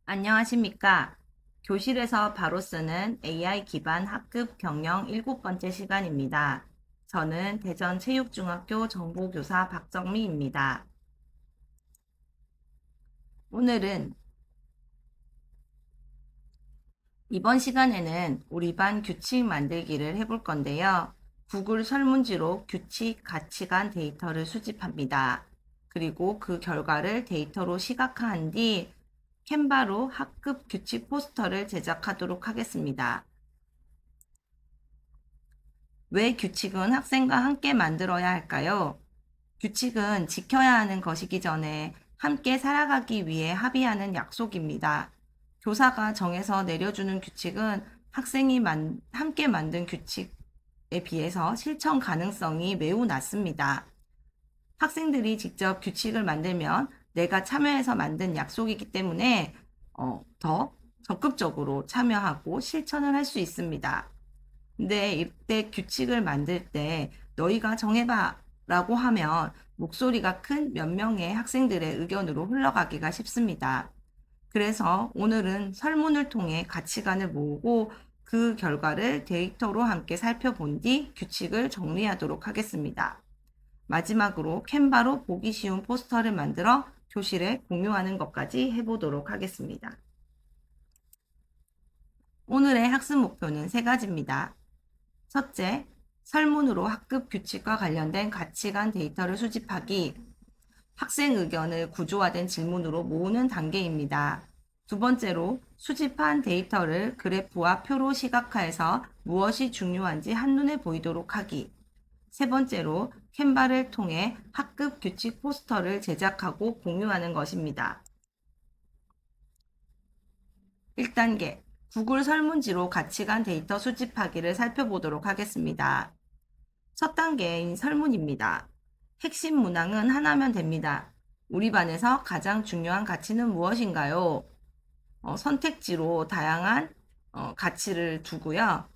안녕하십니까? 교실에서 바로 쓰는 AI 기반 학급 경영 7번째 시간입니다. 저는 대전체육중학교 정보교사 박정미입니다. 오늘은 이번 시간에는 우리 반 규칙 만들기를 해볼 건데요. 구글 설문지로 규칙, 가치관 데이터를 수집합니다. 그리고 그 결과를 데이터로 시각화한 뒤 캔바로 학급 규칙 포스터를 제작하도록 하겠습니다. 왜 규칙은 학생과 함께 만들어야 할까요? 규칙은 지켜야 하는 것이기 전에 함께 살아가기 위해 합의하는 약속입니다. 교사가 정해서 내려주는 규칙은 학생이 함께 만든 규칙에 비해서 실천 가능성이 매우 낮습니다. 학생들이 직접 규칙을 만들면 내가 참여해서 만든 약속이기 때문에 더 적극적으로 참여하고 실천을 할 수 있습니다. 근데 이때 규칙을 만들 때 너희가 정해봐 라고 하면 목소리가 큰 몇 명의 학생들의 의견으로 흘러가기가 쉽습니다. 그래서 오늘은 설문을 통해 가치관을 모으고 그 결과를 데이터로 함께 살펴본 뒤 규칙을 정리하도록 하겠습니다. 마지막으로 캔바로 보기 쉬운 포스터를 만들어 교실에 공유하는 것까지 해보도록 하겠습니다. 오늘의 학습 목표는 세 가지입니다. 첫째, 설문으로 학급 규칙과 관련된 가치관 데이터를 수집하기, 학생 의견을 구조화된 질문으로 모으는 단계입니다. 두 번째로 수집한 데이터를 그래프와 표로 시각화해서 무엇이 중요한지 한눈에 보이도록 하기. 세 번째로 캔바를 통해 학급 규칙 포스터를 제작하고 공유하는 것입니다. 1단계, 구글 설문지로 가치관 데이터 수집하기를 살펴보도록 하겠습니다. 첫 단계인 설문입니다. 핵심 문항은 하나면 됩니다. 우리 반에서 가장 중요한 가치는 무엇인가요? 선택지로 다양한 가치를 두고요.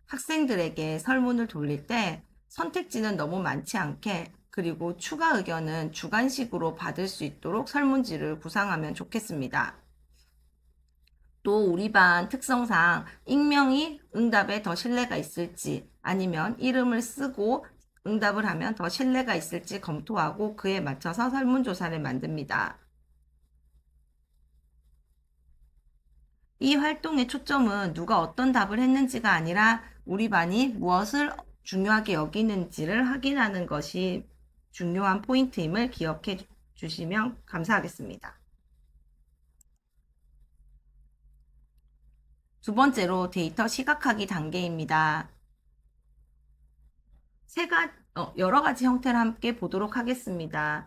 학생들에게 설문을 돌릴 때 선택지는 너무 많지 않게 그리고 추가 의견은 주관식으로 받을 수 있도록 설문지를 구상하면 좋겠습니다. 또 우리 반 특성상 익명이 응답에 더 신뢰가 있을지 아니면 이름을 쓰고 응답을 하면 더 신뢰가 있을지 검토하고 그에 맞춰서 설문조사를 만듭니다. 이 활동의 초점은 누가 어떤 답을 했는지가 아니라 우리 반이 무엇을 중요하게 여기는지를 확인하는 것이 중요한 포인트임을 기억해 주시면 감사하겠습니다. 두 번째로 데이터 시각화기 단계입니다. 여러 가지 형태를 함께 보도록 하겠습니다.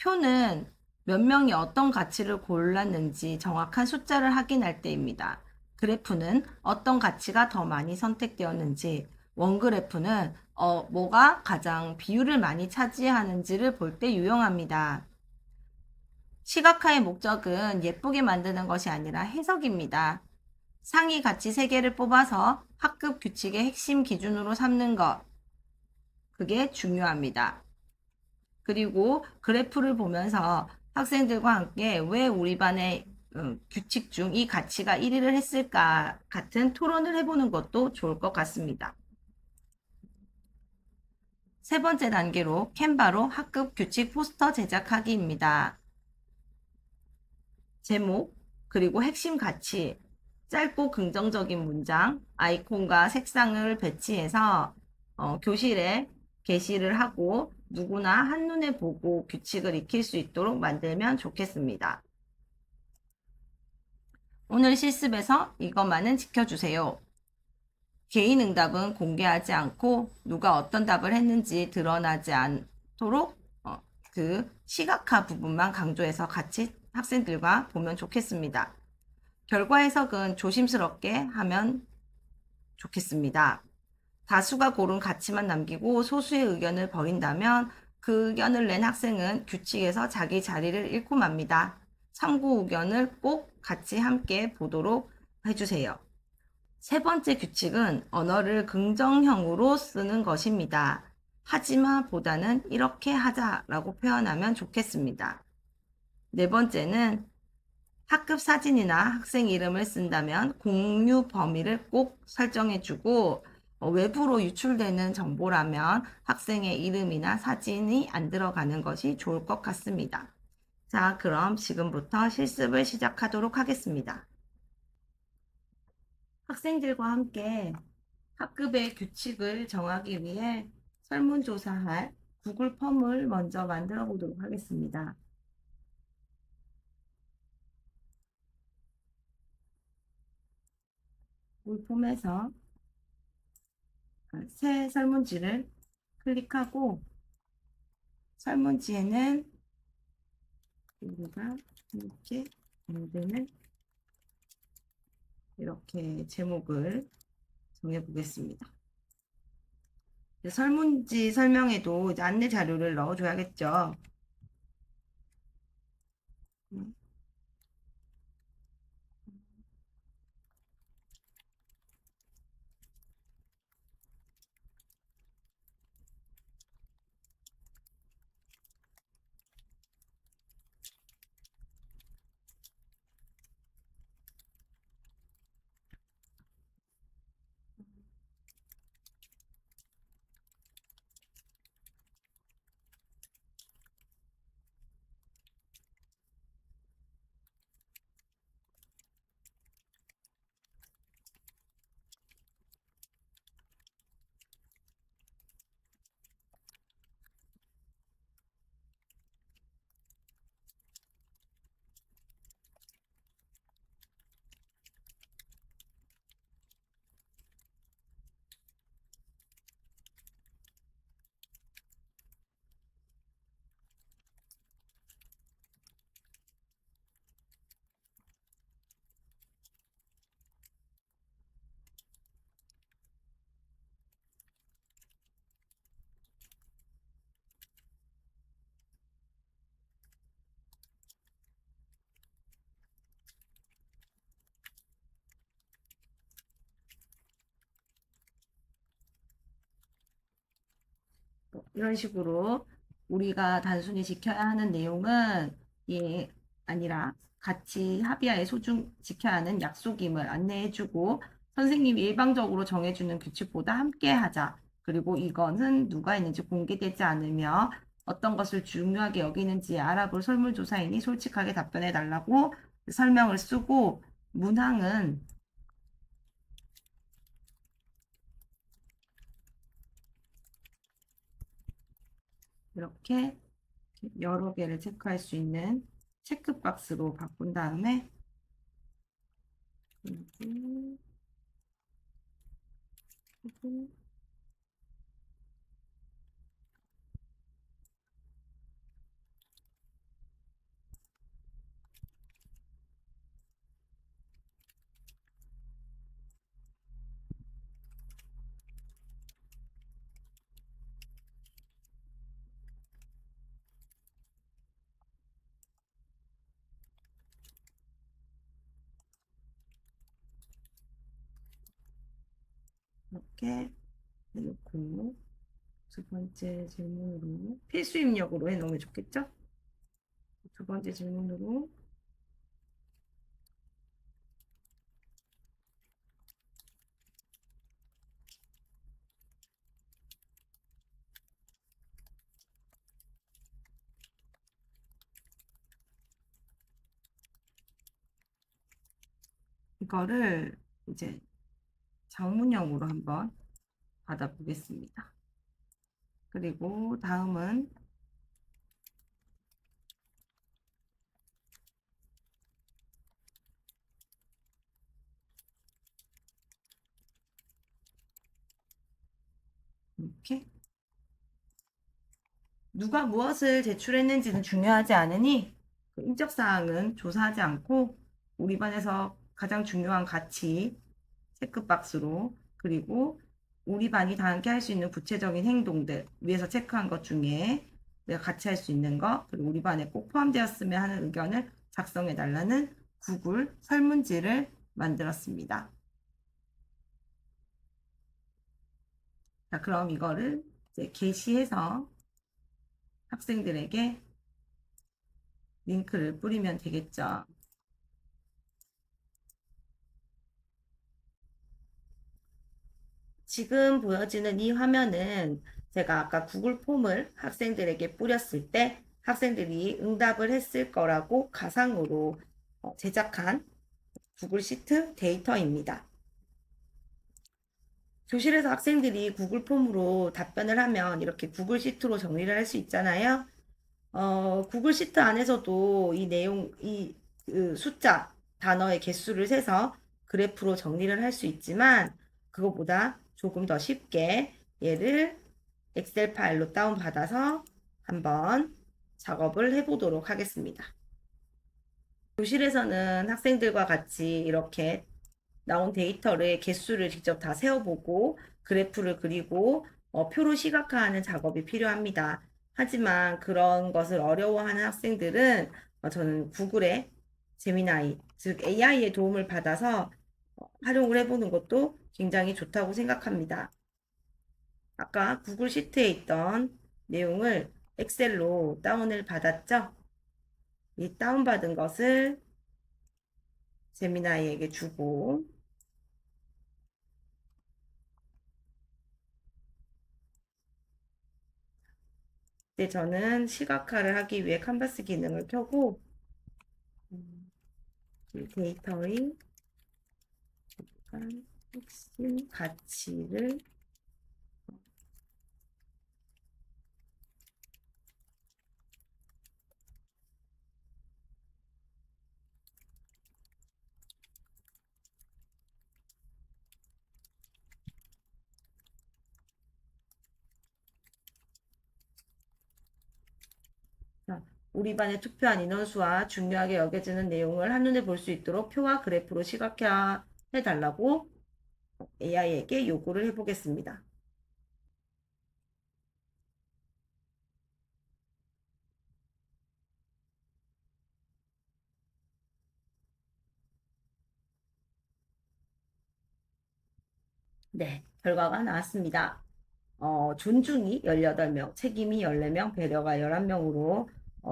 표는 몇 명이 어떤 가치를 골랐는지 정확한 숫자를 확인할 때입니다. 그래프는 어떤 가치가 더 많이 선택되었는지, 원그래프는 뭐가 가장 비율을 많이 차지하는지를 볼 때 유용합니다. 시각화의 목적은 예쁘게 만드는 것이 아니라 해석입니다. 상위 가치 3개를 뽑아서 학급 규칙의 핵심 기준으로 삼는 것, 그게 중요합니다. 그리고 그래프를 보면서 학생들과 함께 왜 우리 반의 규칙 중 이 가치가 1위를 했을까 같은 토론을 해보는 것도 좋을 것 같습니다. 세 번째 단계로 캔바로 학급 규칙 포스터 제작하기입니다. 제목, 그리고 핵심 가치, 짧고 긍정적인 문장, 아이콘과 색상을 배치해서 교실에 게시를 하고 누구나 한눈에 보고 규칙을 익힐 수 있도록 만들면 좋겠습니다. 오늘 실습에서 이것만은 지켜주세요. 개인 응답은 공개하지 않고 누가 어떤 답을 했는지 드러나지 않도록 그 시각화 부분만 강조해서 같이 학생들과 보면 좋겠습니다. 결과 해석은 조심스럽게 하면 좋겠습니다. 다수가 고른 가치만 남기고 소수의 의견을 버린다면 그 의견을 낸 학생은 규칙에서 자기 자리를 잃고 맙니다. 참고 의견을 꼭 같이 함께 보도록 해주세요. 세 번째 규칙은 언어를 긍정형으로 쓰는 것입니다. 하지마 보다는 이렇게 하자라고 표현하면 좋겠습니다. 네 번째는 학급 사진이나 학생 이름을 쓴다면 공유 범위를 꼭 설정해주고 외부로 유출되는 정보라면 학생의 이름이나 사진이 안 들어가는 것이 좋을 것 같습니다. 자, 그럼 지금부터 실습을 시작하도록 하겠습니다. 학생들과 함께 학급의 규칙을 정하기 위해 설문조사할 구글 폼을 먼저 만들어 보도록 하겠습니다. 구글 폼에서 새 설문지를 클릭하고 설문지에는 우리가 이렇게 만드는 이렇게 제목을 정해 보겠습니다. 설문지 설명에도 이제 안내 자료를 넣어줘야겠죠. 이런 식으로 우리가 단순히 지켜야 하는 내용은 예 아니라 같이 합의하에 소중 지켜야 하는 약속임을 안내해주고 선생님이 일방적으로 정해주는 규칙보다 함께 하자. 그리고 이것은 누가 있는지 공개되지 않으며 어떤 것을 중요하게 여기는지 알아볼 설문조사인이 솔직하게 답변해 달라고 설명을 쓰고 문항은 이렇게 여러 개를 체크할 수 있는 체크박스로 바꾼 다음에 이렇게 해놓고 두 번째 질문으로 필수 입력으로 해놓으면 좋겠죠? 두 번째 질문으로 이거를 이제 장문형으로 한번 받아보겠습니다. 그리고 다음은 이렇게 누가 무엇을 제출했는지는 중요하지 않으니 그 인적 사항은 조사하지 않고 우리 반에서 가장 중요한 가치 체크박스로 그리고 우리 반이 다 함께 할 수 있는 구체적인 행동들 위에서 체크한 것 중에 내가 같이 할 수 있는 것 그리고 우리 반에 꼭 포함되었으면 하는 의견을 작성해 달라는 구글 설문지를 만들었습니다. 자, 그럼 이거를 이제 게시해서 학생들에게 링크를 뿌리면 되겠죠. 지금 보여지는 이 화면은 제가 아까 구글 폼을 학생들에게 뿌렸을 때 학생들이 응답을 했을 거라고 가상으로 제작한 구글 시트 데이터입니다. 교실에서 학생들이 구글 폼으로 답변을 하면 이렇게 구글 시트로 정리를 할 수 있잖아요. 구글 시트 안에서도 이 내용, 그 숫자, 단어의 개수를 세서 그래프로 정리를 할 수 있지만 그거보다 조금 더 쉽게 얘를 엑셀 파일로 다운받아서 한번 작업을 해보도록 하겠습니다. 교실에서는 학생들과 같이 이렇게 나온 데이터를 개수를 직접 다 세어보고 그래프를 그리고 표로 시각화하는 작업이 필요합니다. 하지만 그런 것을 어려워하는 학생들은 저는 구글의 제미나이, 즉 AI의 도움을 받아서 활용을 해보는 것도 굉장히 좋다고 생각합니다. 아까 구글 시트에 있던 내용을 엑셀로 다운을 받았죠? 이 다운받은 것을 제미나이에게 주고 이제 저는 시각화를 하기 위해 캔버스 기능을 켜고 이 데이터의 핵심 가치를 우리 반에 투표한 인원수와 중요하게 여겨지는 내용을 한눈에 볼 수 있도록 표와 그래프로 시각화해 달라고 AI에게 요구를 해보겠습니다. 네, 결과가 나왔습니다. 존중이 18명, 책임이 14명, 배려가 11명으로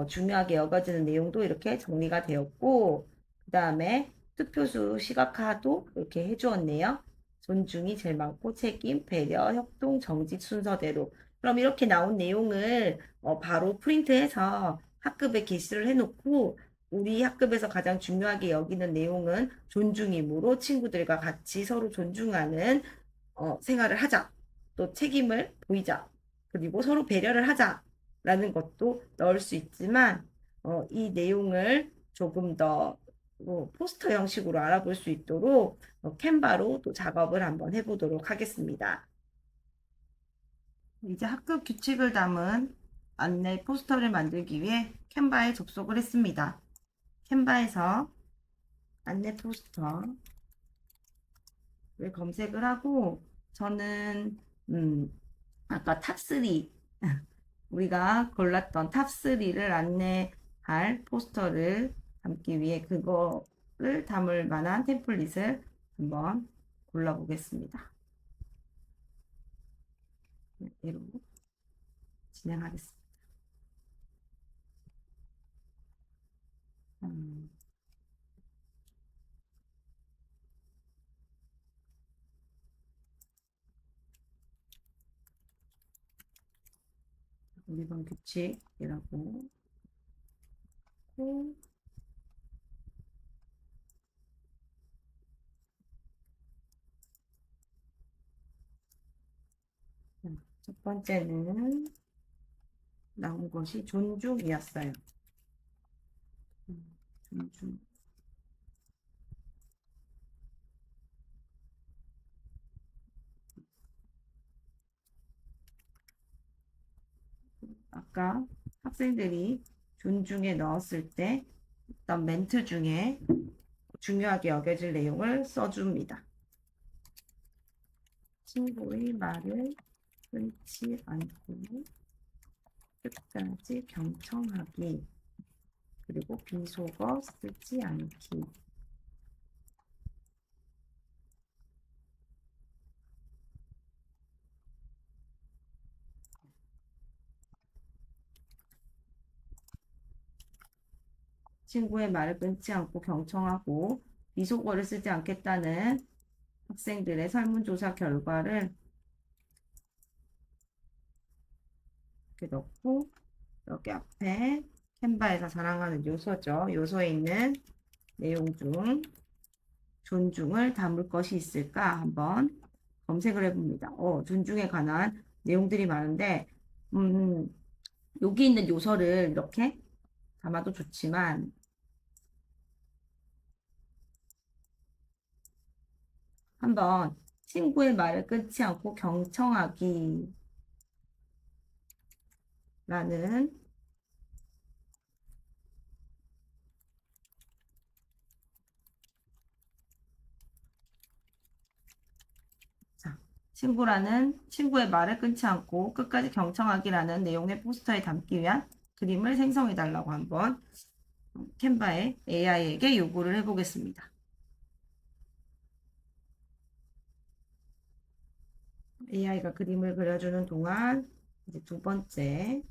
중요하게 여겨지는 내용도 이렇게 정리가 되었고, 그 다음에 투표수 시각화도 이렇게 해주었네요. 존중이 제일 많고, 책임, 배려, 협동, 정직 순서대로. 그럼 이렇게 나온 내용을 바로 프린트해서 학급에 게시를 해놓고, 우리 학급에서 가장 중요하게 여기는 내용은 존중이므로 친구들과 같이 서로 존중하는 생활을 하자. 또 책임을 보이자. 그리고 서로 배려를 하자라는 것도 넣을 수 있지만 이 내용을 조금 더 포스터 형식으로 알아볼 수 있도록 캔바로 또 작업을 한번 해보도록 하겠습니다. 이제 학급 규칙을 담은 안내 포스터를 만들기 위해 캔바에 접속을 했습니다. 캔바에서 안내 포스터를 검색을 하고 저는 아까 탑3 우리가 골랐던 탑3를 안내할 포스터를 담기 위해 그거를 담을 만한 템플릿을 한번 골라보겠습니다. 이로 진행하겠습니다. 우리 반 규칙이라고 첫 번째는 나온 것이 존중이었어요. 존중. 아까 학생들이 존중에 넣었을 때 어떤 멘트 중에 중요하게 여겨질 내용을 써줍니다. 친구의 말을 끊지 않고 끝까지 경청하기 그리고 비속어 쓰지 않기 친구의 말을 끊지 않고 경청하고 비속어를 쓰지 않겠다는 학생들의 설문조사 결과를 이렇게 넣고 여기 앞에 캔바에서 자랑하는 요소죠. 요소에 있는 내용 중 존중을 담을 것이 있을까 한번 검색을 해봅니다. 존중에 관한 내용들이 많은데 음, 여기 있는 요소를 이렇게 담아도 좋지만 한번 친구의 말을 끊지 않고 경청하기라는 자, 친구의 말을 끊지 않고 끝까지 경청하기라는 내용의 포스터에 담기 위한 그림을 생성해 달라고 한번 캔바에 AI에게 요구를 해보겠습니다. AI가 그림을 그려주는 동안 이제 두 번째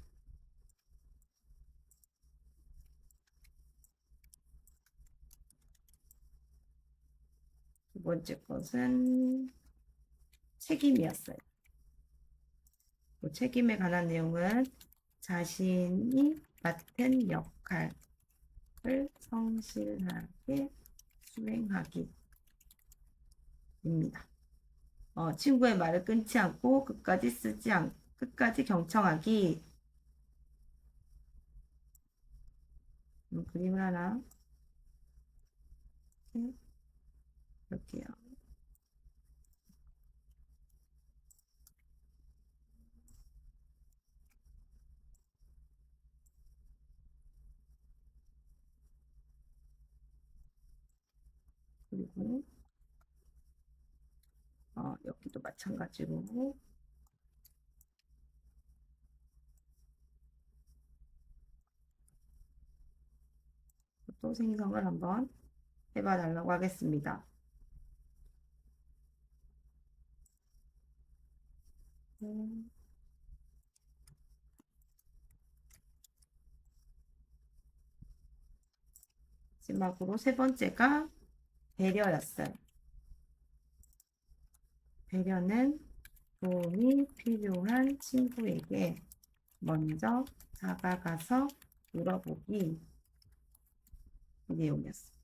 것은 책임이었어요. 그 책임에 관한 내용은 자신이 맡은 역할을 성실하게 수행하기입니다. 친구의 말을 끊지 않고 끝까지 경청하기. 그림을 하나 볼게요. 그리고 여기도 마찬가지로 또 생성을 한번 해봐 달라고 하겠습니다. 마지막으로 세 번째가 배려였어요. 배려는 도움이 필요한 친구에게 먼저 다가가서 물어보기 이 내용이었어요.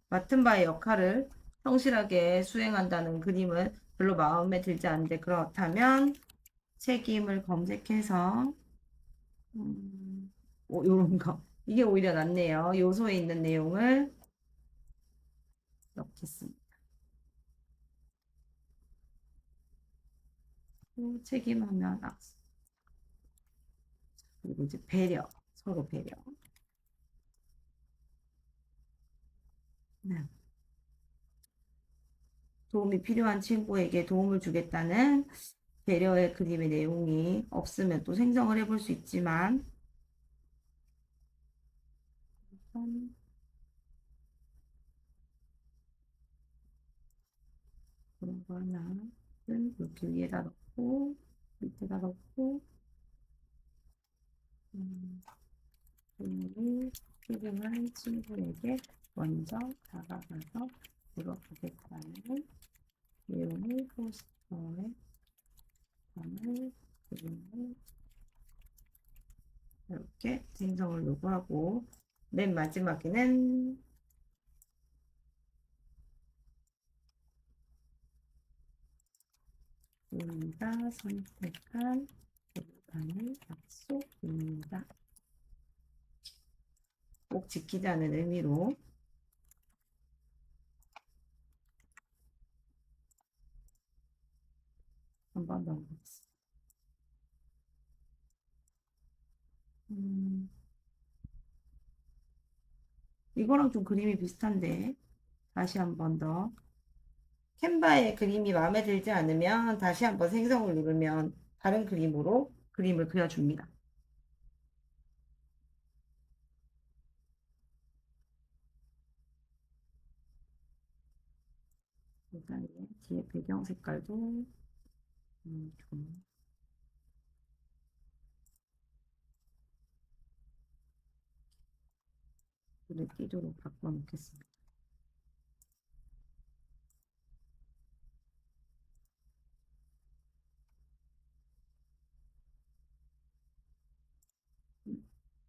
맡은 바의 역할을 성실하게 수행한다는 그림은 별로 마음에 들지 않는데 그렇다면 책임을 검색해서 요런 거 이게 오히려 낫네요. 요소에 있는 내용을 넣겠습니다. 책임하면 악수. 그리고 이제 배려, 서로 배려. 네. 도움이 필요한 친구에게 도움을 주겠다는 배려의 그림의 내용이 없으면 또 생성을 해볼 수 있지만 그런 거 하나는 이렇게 위에다 넣고 밑에다 넣고 도움이 필요한 친구에게 먼저 다가가서 물어보겠다는 내용의 포스터에 담을 그림을 이렇게 생성을 요구하고 맨 마지막에는 우리가 선택한 대상의 약속입니다. 꼭 지키자는 의미로 한번 넣어보겠습니다. 이거랑 좀 그림이 비슷한데 다시 한번 더 캔바의 그림이 마음에 들지 않으면 다시 한번 생성을 누르면 다른 그림으로 그림을 그려줍니다. 일단 뒤에 배경 색깔도 좀 눈에 띄도록 바꿔 놓겠습니다.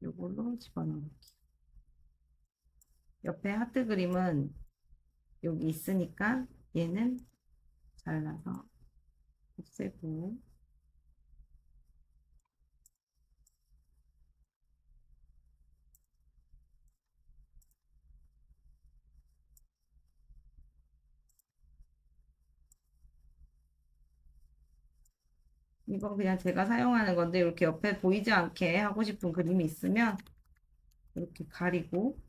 요걸로 집어넣을게요. 옆에 하트 그림은 여기 있으니까 얘는 잘라서 없애고, 이거 그냥 제가 사용하는 건데 이렇게 옆에 보이지 않게 하고 싶은 그림이 있으면 이렇게 가리고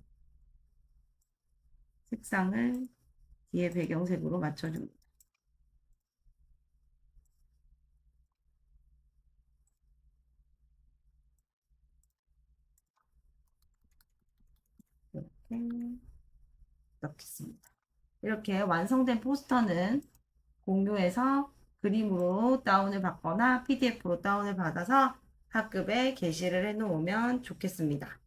색상을 뒤에 배경색으로 맞춰줍니다. 이렇게 넣겠습니다. 이렇게 완성된 포스터는 공유해서 그림으로 다운을 받거나 PDF로 다운을 받아서 학급에 게시를 해 놓으면 좋겠습니다.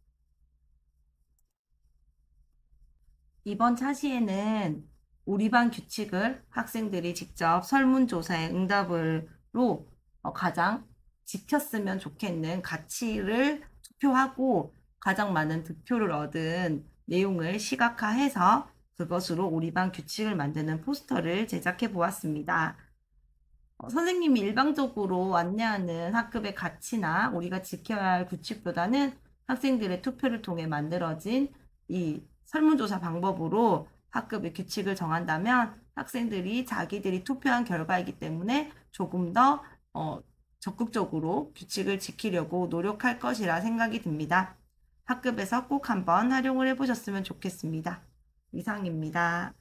이번 차시에는 우리 반 규칙을 학생들이 직접 설문조사에 응답으로 가장 지켰으면 좋겠는 가치를 투표하고 가장 많은 득표를 얻은 내용을 시각화해서 그것으로 우리 반 규칙을 만드는 포스터를 제작해 보았습니다. 선생님이 일방적으로 안내하는 학급의 가치나 우리가 지켜야 할 규칙보다는 학생들의 투표를 통해 만들어진 이 설문조사 방법으로 학급의 규칙을 정한다면 학생들이 자기들이 투표한 결과이기 때문에 조금 더 적극적으로 규칙을 지키려고 노력할 것이라 생각이 듭니다. 학급에서 꼭 한번 활용을 해보셨으면 좋겠습니다. 이상입니다.